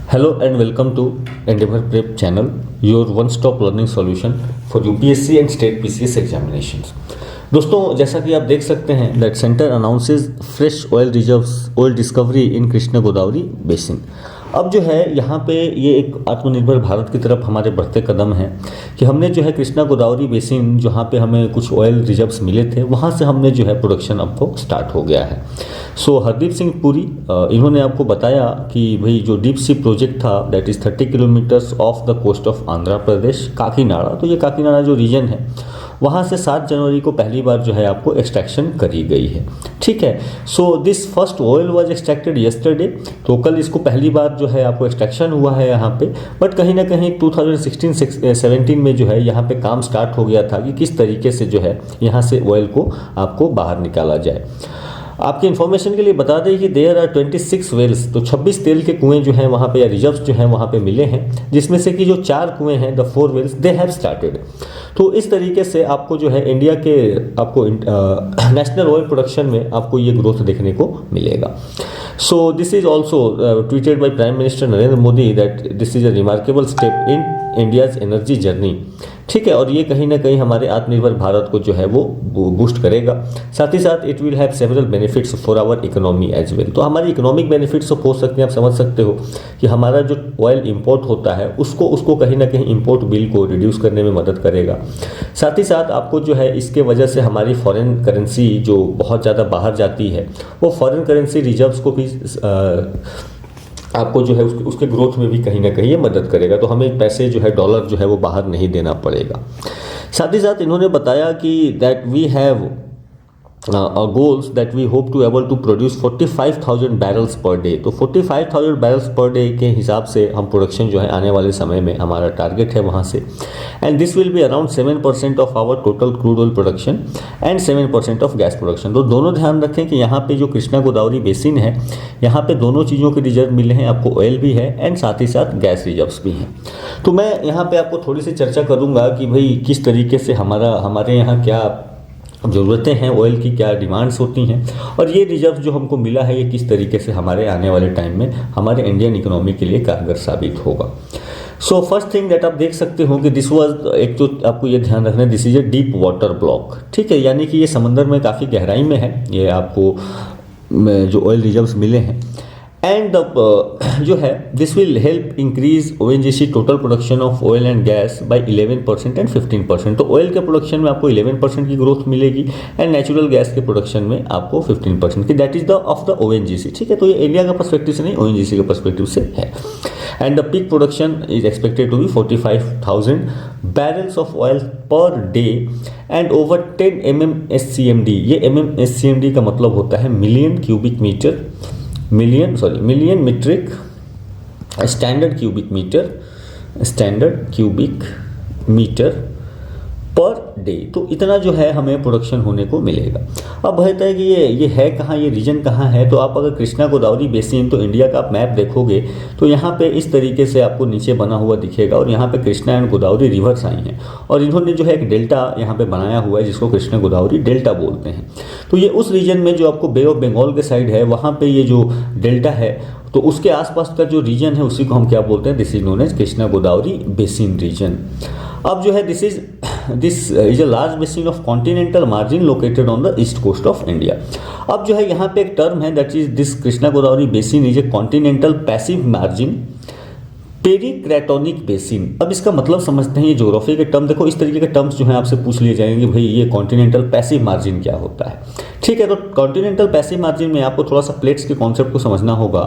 Hello and welcome to Endeavor Prep channel, your one-stop learning solution for UPSC and state PCS examinations. दोस्तों, जैसा कि आप देख सकते हैं that centre announces fresh oil reserves oil discovery in Krishna Godavari basin. अब जो है यहाँ पे ये एक आत्मनिर्भर भारत की तरफ हमारे बढ़ते कदम हैं कि हमने जो है कृष्णा गोदावरी बेसिन जहाँ पे हमें कुछ ऑयल रिजर्व्स मिले थे वहाँ से हमने जो है प्रोडक्शन अब तो स्टार्ट हो गया है। सो हरदीप सिंह पुरी इन्होंने आपको बताया कि भाई जो डीप सी प्रोजेक्ट था that is 30 kilometres of the coast of Andhra Pradesh Kakinada. तो ये काकीनाडा जो रीजन है वहाँ से 7 जनवरी को पहली बार जो है आपको एक्सट्रैक्शन करी गई है। ठीक है, so this first oil was extracted yesterday. तो कल इसको पहली बार जो है आपको एक्सट्रैक्शन हुआ है यहाँ पे, बट कहीं ना कहीं 2016-17 में जो है यहाँ पे काम स्टार्ट हो गया था कि किस तरीके से जो है यहाँ से ऑयल को आपको बाहर निकाला जाए। आपकी इन्फॉर्मेशन के लिए बता दें कि देयर आर 26 वेल्स, तो 26 तेल के कुएं जो हैं वहाँ पे या रिजर्व्स जो हैं वहाँ पे मिले हैं, जिसमें से कि जो 4 कुएं हैं the 4 wells they have started. तो इस तरीके से आपको जो है इंडिया के आपको नेशनल ऑयल प्रोडक्शन में आपको ये ग्रोथ देखने को मिलेगा। सो this is also tweeted by prime minister Narendra Modi that this is a remarkable step in India's energy journey. ठीक है, और ये कहीं ना कहीं हमारे आत्मनिर्भर भारत को जो है वो बूस्ट करेगा। साथ ही साथ it will have several benefits for our economy as well. तो हमारी इकोनॉमिक बेनिफिट्स हो सकते हैं, आप समझ सकते हो कि हमारा जो ऑयल इंपोर्ट होता है उसको कहीं ना कहीं इंपोर्ट बिल को रिड्यूस करने में मदद करेगा। साथ ही साथ आपको जो है इसके वजह से हमारी फॉरेन करेंसी जो बहुत ज़्यादा बाहर जाती है वो फॉरेन करेंसी रिजर्व्स को भी आपको जो है उसके ग्रोथ में भी कहीं ना कहीं ये मदद करेगा। तो हमें पैसे जो है डॉलर जो है वो बाहर नहीं देना पड़ेगा। साथ ही साथ इन्होंने बताया कि that we have goals that we hope to able to produce 45,000 barrels per day। तो 45,000 barrels per day के हिसाब से हम प्रोडक्शन जो है आने वाले समय में हमारा टारगेट है वहाँ से। And this will be around 7% of our total crude oil production and 7% of gas production. तो दोनों ध्यान रखें कि यहाँ पे जो कृष्णा गोदावरी बेसिन है यहाँ पे दोनों चीज़ों के रिजर्व मिले हैं, आपको ऑयल भी है एंड साथ ही साथ गैस रिजर्व्स भी हैं। तो मैं यहाँ पे आपको थोड़ी सी चर्चा करूँगा कि भाई किस तरीके से हमारे यहाँ क्या ज़रूरतें हैं, ऑयल की क्या डिमांड्स होती हैं, और ये रिजर्व जो हमको मिला है ये किस तरीके से हमारे आने वाले टाइम में हमारे इंडियन इकोनॉमी के लिए कारगर साबित होगा। सो फर्स्ट थिंग दैट आप देख सकते हो कि दिस वाज, एक तो आपको ये ध्यान रखना है this is a deep water block. ठीक है, यानी कि ये समंदर में काफ़ी गहराई में है ये आपको जो ऑयल रिजर्व्स मिले हैं। एंड जो है this will help increase ONGC total production of oil and gas by 11% and 15%। तो ऑयल के प्रोडक्शन में आपको 11% की ग्रोथ मिलेगी एंड नेचुरल गैस के प्रोडक्शन में आपको 15% की, that is the of the ONGC। ठीक है, तो ये इंडिया का पर्सपेक्टिव से नहीं ONGC के पर्सपेक्टिव से है। And the peak production is expected to be 45,000 barrels of oil per day and over 10 MMSCMD। ये MMSCMD का मतलब होता है million metric standard cubic metre per day. तो इतना जो है हमें प्रोडक्शन होने को मिलेगा। अब कहता है कि ये है कहाँ, ये रीजन कहाँ है। तो आप अगर कृष्णा गोदावरी बेसिन, तो इंडिया का आप मैप देखोगे तो यहाँ पे इस तरीके से आपको नीचे बना हुआ दिखेगा और यहाँ पे कृष्णा एंड गोदावरी रिवर्स आई हैं और इन्होंने जो है एक डेल्टा यहाँ पे बनाया हुआ है जिसको कृष्णा गोदावरी डेल्टा बोलते हैं। तो ये उस रीजन में जो आपको बे ऑफ बंगाल के साइड है वहाँ पे ये जो डेल्टा है तो उसके आसपास का जो रीजन है उसी को हम क्या बोलते हैं, this is known as Krishna Godavari basin region. अब जो है this is a large basin of continental margin located on the east coast of India. अब जो है यहाँ पे एक टर्म है that is this Krishna Godavari basin is a continental passive margin pericratonic basin. अब इसका मतलब समझते हैं, ये ज्योग्राफी के टर्म देखो इस तरीके के टर्म्स जो हैं आपसे पूछ लिए जाएंगे भाई ये कॉन्टिनेंटल पैसिव मार्जिन क्या होता है। ठीक है, तो कॉन्टिनेंटल पैसिव मार्जिन में आपको थोड़ा सा प्लेट्स के कॉन्सेप्ट को समझना होगा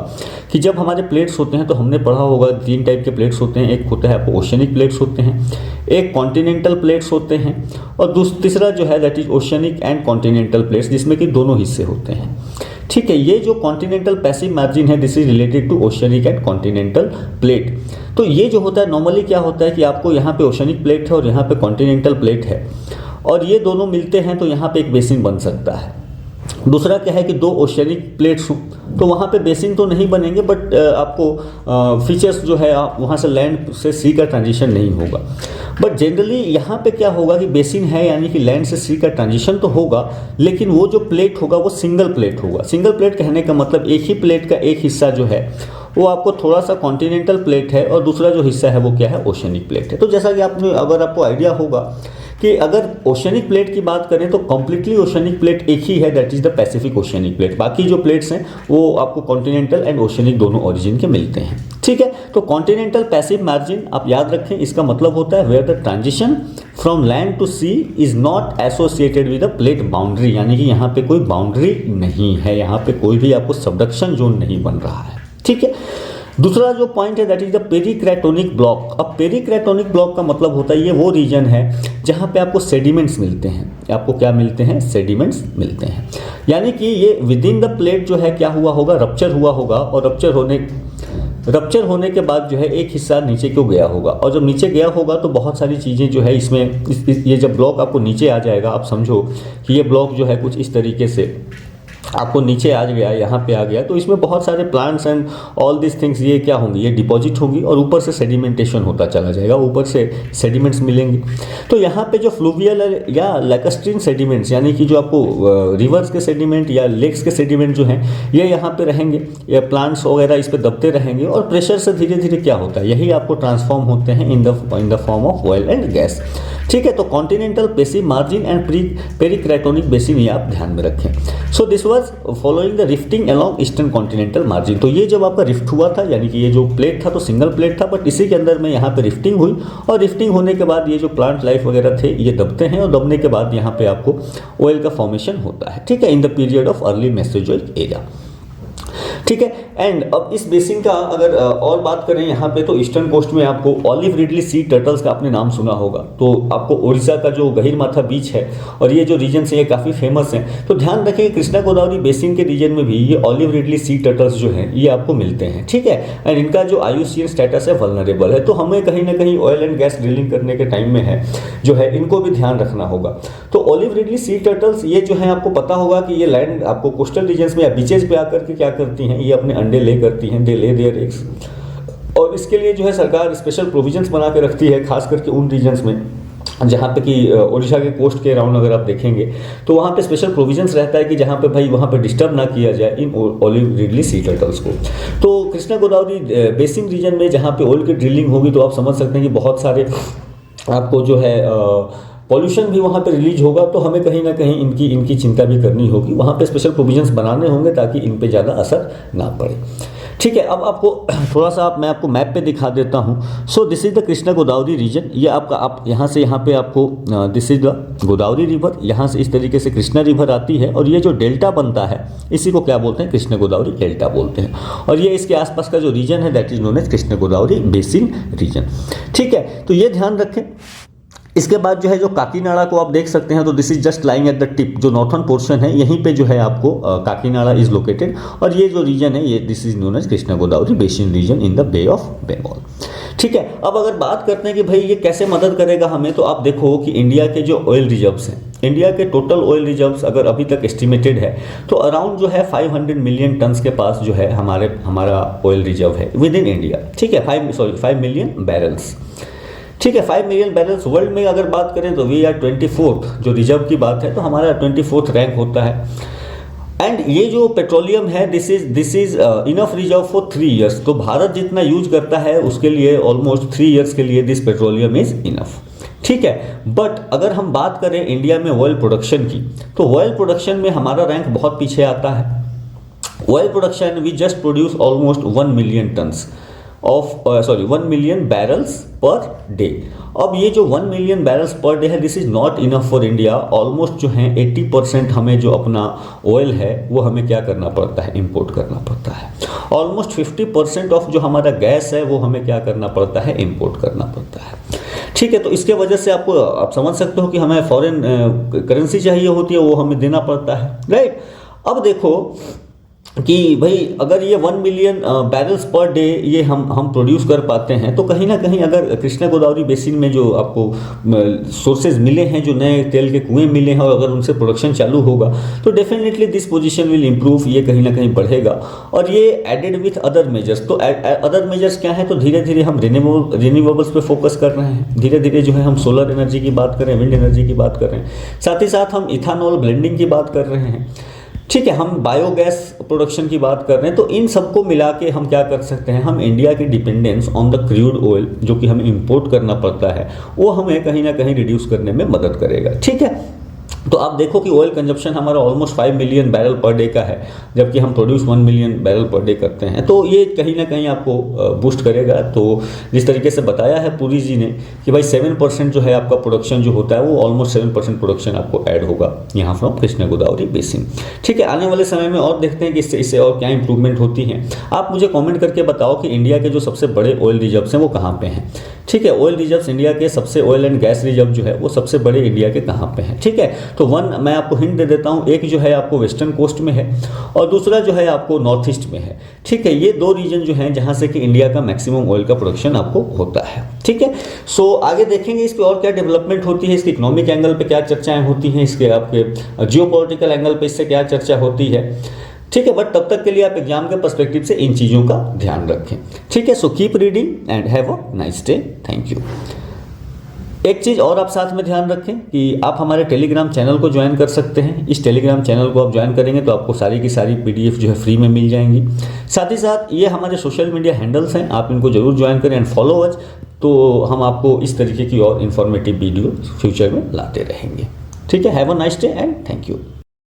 कि जब हमारे प्लेट्स होते हैं तो हमने पढ़ा होगा 3 टाइप के प्लेट्स होते हैं। एक होता है आपको ओशियनिक प्लेट्स होते हैं, एक कॉन्टिनेंटल प्लेट्स होते हैं और तीसरा जो है that is oceanic and continental plates जिसमें कि दोनों हिस्से होते हैं। ठीक है, ये जो कॉन्टिनेंटल पैसिव मार्जिन है this is related to oceanic and continental plate. तो ये जो होता है नॉर्मली क्या होता है कि आपको यहाँ पे ओशियनिक प्लेट है और यहाँ पे कॉन्टिनेंटल प्लेट है और ये दोनों मिलते हैं तो यहाँ पे एक बेसिन बन सकता है। दूसरा क्या है कि 2 ओशियनिक प्लेट्स हो तो वहाँ पे बेसिन तो नहीं बनेंगे बट आपको फीचर्स जो है वहाँ से लैंड से सी का ट्रांजिशन नहीं होगा। बट जनरली यहाँ पे क्या होगा कि बेसिन है यानी कि लैंड से सी का ट्रांजिशन तो होगा लेकिन वो जो प्लेट होगा वो सिंगल प्लेट होगा। सिंगल प्लेट कहने का मतलब एक ही प्लेट का एक हिस्सा जो है वो आपको थोड़ा सा कॉन्टिनेंटल प्लेट है और दूसरा जो हिस्सा है वो क्या है, ओशनिक प्लेट है। तो जैसा कि आपने, अगर आपको आइडिया होगा कि अगर ओशनिक प्लेट की बात करें तो कंप्लीटली ओशनिक प्लेट एक ही है, that is the Pacific oceanic plate. बाकी जो प्लेट्स हैं वो आपको कॉन्टिनेंटल एंड ओशनिक दोनों ओरिजिन के मिलते हैं, ठीक है। तो कॉन्टिनेंटल पैसिव मार्जिन आप याद रखें, इसका मतलब होता है where the transition from land to sea is not associated with the plate boundary, यानी कि यहाँ पे कोई बाउंड्री नहीं है, यहाँ पे कोई भी आपको सबडक्शन जोन नहीं बन रहा है, ठीक है। दूसरा जो पॉइंट है दैट इज द पेरिक्रेटोनिक ब्लॉक। अब पेरिक्रेटोनिक ब्लॉक का मतलब होता है ये वो रीजन है जहाँ पे आपको सेडिमेंट्स मिलते हैं। आपको क्या मिलते हैं, सेडिमेंट्स मिलते हैं, यानी कि ये विद इन द प्लेट जो है क्या हुआ होगा, रप्चर हुआ होगा, और रप्चर होने के बाद जो है एक हिस्सा नीचे को गया होगा, और जब नीचे गया होगा तो बहुत सारी चीज़ें जो है इसमें ये जब ब्लॉक आपको नीचे आ जाएगा, आप समझो कि ये ब्लॉक जो है कुछ इस तरीके से आपको नीचे आ गया, यहाँ पे आ गया, तो इसमें बहुत सारे plants and all this things ये क्या होंगी, ये डिपॉजिट होगी और ऊपर से सेडिमेंटेशन होता चला जाएगा, ऊपर से सेडिमेंट्स मिलेंगे। तो यहाँ पे जो फ्लूवियल या लैकस्ट्रीन सेडिमेंट्स, यानी कि जो आपको रिवर्स के सेडिमेंट या लेक्स के सेडिमेंट जो हैं ये यहाँ पे रहेंगे, ये प्लांट्स वगैरह इस पर दबते रहेंगे और प्रेशर से धीरे धीरे क्या होता है, यही आपको ट्रांसफॉर्म होते हैं in the form of oil and gas, ठीक है। तो continental passive margin and pericratonic basin ये आप ध्यान में रखें। So this was following the rifting along eastern continental margin. तो ये जब आपका रिफ्ट हुआ था, यानी कि ये जो प्लेट था तो सिंगल प्लेट था, बट इसी के अंदर में यहाँ पे रिफ्टिंग हुई, और रिफ्टिंग होने के बाद ये जो प्लांट लाइफ वगैरह थे ये दबते हैं, और दबने के बाद यहाँ पे आपको ऑयल का फॉर्मेशन होता है, ठीक है, in the period of early Mesozoic era, ठीक है। एंड अब इस बेसिन का अगर और बात करें यहाँ पे, तो ईस्टर्न कोस्ट में आपको ऑलिव रिडली सी टर्टल्स का आपने नाम सुना होगा। तो आपको उड़ीसा का जो गहीरमाथा बीच है और ये जो रीजन है ये काफ़ी फेमस हैं। तो ध्यान रखें कृष्णा गोदावरी बेसिन के रीजन में भी ये ऑलिव रिडली सी टर्टल्स जो हैं ये आपको मिलते हैं, ठीक है। एंड इनका जो IUCN स्टेटस है वल्नरेबल है, तो हमें कहीं ना कहीं ऑयल एंड गैस ड्रिलिंग करने के टाइम में है जो है इनको भी ध्यान रखना होगा। तो ऑलिव रिडली सी टर्टल्स ये जो है आपको पता होगा कि ये लैंड आपको कोस्टल रीजन्स में या बीचेज पे आकर के क्या करती हैं, ये अपने अंडे ले करती हैं, दे ले देयर एग्स, और इसके लिए जो है सरकार स्पेशल प्रोविजंस बना के रखती है, खास करके उन रीजन्स में जहाँ पे कि उड़ीसा के कोस्ट के अराउंड अगर आप देखेंगे तो वहाँ पे स्पेशल प्रोविजंस रहता है कि जहाँ पे भाई वहाँ पे डिस्टर्ब ना किया जाए इन ऑलिव रिडली सी टर्टल्स को। तो कृष्णा गोदावरी बेसिन रीजन में जहाँ पे ऑयल की ड्रिलिंग होगी तो आप समझ सकते हैं कि बहुत सारे आपको जो है पॉल्यूशन भी वहाँ पे रिलीज होगा, तो हमें कहीं ना कहीं इनकी चिंता भी करनी होगी, वहाँ पे स्पेशल प्रोविजंस बनाने होंगे ताकि इन पे ज़्यादा असर ना पड़े, ठीक है। अब आपको थोड़ा सा मैं आपको मैप पे दिखा देता हूँ। So this is the Krishna Godavari region, ये आपका आप यहाँ से यहाँ पे आपको this is the Godavari river, यहाँ से इस तरीके से कृष्णा रिवर आती है, और ये जो डेल्टा बनता है इसी को क्या बोलते हैं, कृष्णा गोदावरी डेल्टा बोलते हैं, और ये इसके आसपास का जो रीजन है that is known as Krishna Godavari basin region, ठीक है। तो ये ध्यान रखें। इसके बाद जो है जो काकीनाडा को आप देख सकते हैं, तो this is just lying at the tip, जो नॉर्थन पोर्शन है यहीं पे जो है आपको काकीनाडा इज लोकेटेड, और ये जो रीजन है ये this is known as Krishna Godavari basin region in the bay of Bengal, ठीक है। अब अगर बात करते हैं कि भाई ये कैसे मदद करेगा हमें, तो आप देखो कि इंडिया के जो ऑयल रिजर्व्स हैं, इंडिया के टोटल ऑयल रिजर्व्स अगर अभी तक एस्टिमेटेड है तो अराउंड जो है 500 मिलियन टन्स के पास जो है हमारा ऑयल रिजर्व है विद इन इंडिया, ठीक है। 5 मिलियन बैरल्स, ठीक है। 5 मिलियन बैरल्स वर्ल्ड में अगर बात करें तो वी आर 24th, जो रिजर्व की बात है तो हमारा 24th रैंक होता है। एंड ये जो पेट्रोलियम है this is enough reserve for 3 years, तो भारत जितना यूज करता है उसके लिए ऑलमोस्ट 3 ईयर्स के लिए दिस पेट्रोलियम इज इनफ, ठीक है। बट अगर हम बात करें इंडिया में ऑयल प्रोडक्शन की, तो ऑयल प्रोडक्शन में हमारा रैंक बहुत पीछे आता है। Oil production we just produce almost 1 million tons of 1 million barrels per day. अब ये जो 1 मिलियन बैरल्स पर डे है this is not enough for India. Almost जो है 80% हमें जो अपना ऑयल है वो हमें क्या करना पड़ता है, इंपोर्ट करना पड़ता है। ऑलमोस्ट 50% ऑफ जो हमारा गैस है वो हमें क्या करना पड़ता है, इंपोर्ट करना पड़ता है, ठीक है। तो इसके वजह से आप समझ सकते हो कि हमें फॉरेन करेंसी चाहिए होती है, वो हमें देना पड़ता है, राइट। अब देखो कि भाई अगर ये 1 मिलियन बैरल्स पर डे ये हम प्रोड्यूस कर पाते हैं, तो कहीं ना कहीं अगर कृष्णा गोदावरी बेसिन में जो आपको सोर्सेज मिले हैं, जो नए तेल के कुएं मिले हैं, और अगर उनसे प्रोडक्शन चालू होगा तो definitely this position will improve, ये कहीं ना कहीं बढ़ेगा। और ये एडेड विथ अदर मेजर्स, तो अदर मेजर्स क्या है, तो धीरे धीरे हम रिन्यूएबल्स पे फोकस कर रहे हैं, धीरे धीरे जो है हम सोलर एनर्जी की बात कर रहे हैं, विंड एनर्जी की बात कर रहे हैं, साथ ही साथ हम इथानॉल ब्लेंडिंग की बात कर रहे हैं, ठीक है, हम बायोगैस प्रोडक्शन की बात कर रहे हैं, तो इन सबको मिला के हम क्या कर सकते हैं, हम इंडिया की dependence on the crude oil जो कि हमें इंपोर्ट करना पड़ता है वो हमें कहीं ना कहीं रिड्यूस करने में मदद करेगा। ठीक है, तो आप देखो कि ऑयल कंजप्शन हमारा almost 5 million barrel per day का है, जबकि हम produce 1 million barrel per day करते हैं, तो ये कहीं ना कहीं आपको बूस्ट करेगा। तो जिस तरीके से बताया है पुरी जी ने कि भाई 7% जो है आपका प्रोडक्शन जो होता है वो ऑलमोस्ट 7% प्रोडक्शन आपको ऐड होगा यहाँ फ्रॉम कृष्णा गोदावरी बेसिन। ठीक है, आने वाले समय में और देखते हैं कि इससे और क्या इंप्रूवमेंट होती है। आप मुझे कॉमेंट करके बताओ कि इंडिया के जो सबसे बड़े ऑयल रिजर्व्स हैं वो कहाँ पे हैं। ठीक है, ऑयल रिजर्व्स इंडिया के सबसे, ऑयल एंड गैस रिजर्व जो है वो सबसे बड़े इंडिया के कहाँ पे हैं। ठीक है, तो मैं आपको हिंट दे देता हूँ, एक जो है आपको वेस्टर्न कोस्ट में है और दूसरा जो है आपको नॉर्थ ईस्ट में है। ठीक है, ये 2 रीजन जो हैं जहाँ से कि इंडिया का मैक्सिमम ऑयल का प्रोडक्शन आपको होता है। ठीक है, सो आगे देखेंगे इस पे और क्या डेवलपमेंट होती है, इसके इकोनॉमिक एंगल पे क्या चर्चाएं होती हैं, इसके आपके जियोपॉलिटिकल एंगल पे इससे क्या चर्चा होती है। ठीक है, बट तब तक के लिए आप एग्जाम के पर्सपेक्टिव से इन चीज़ों का ध्यान रखें। ठीक है, so keep reading and have a nice day. Thank you. एक चीज़ और आप साथ में ध्यान रखें कि आप हमारे टेलीग्राम चैनल को ज्वाइन कर सकते हैं। इस टेलीग्राम चैनल को आप ज्वाइन करेंगे तो आपको सारी की सारी PDF जो है फ्री में मिल जाएंगी। साथ ही साथ ये हमारे सोशल मीडिया हैंडल्स हैं, आप इनको जरूर ज्वाइन करें एंड फॉलो अस, तो हम आपको इस तरीके की और इन्फॉर्मेटिव वीडियो फ्यूचर में लाते रहेंगे। ठीक है, have a nice day and thank you.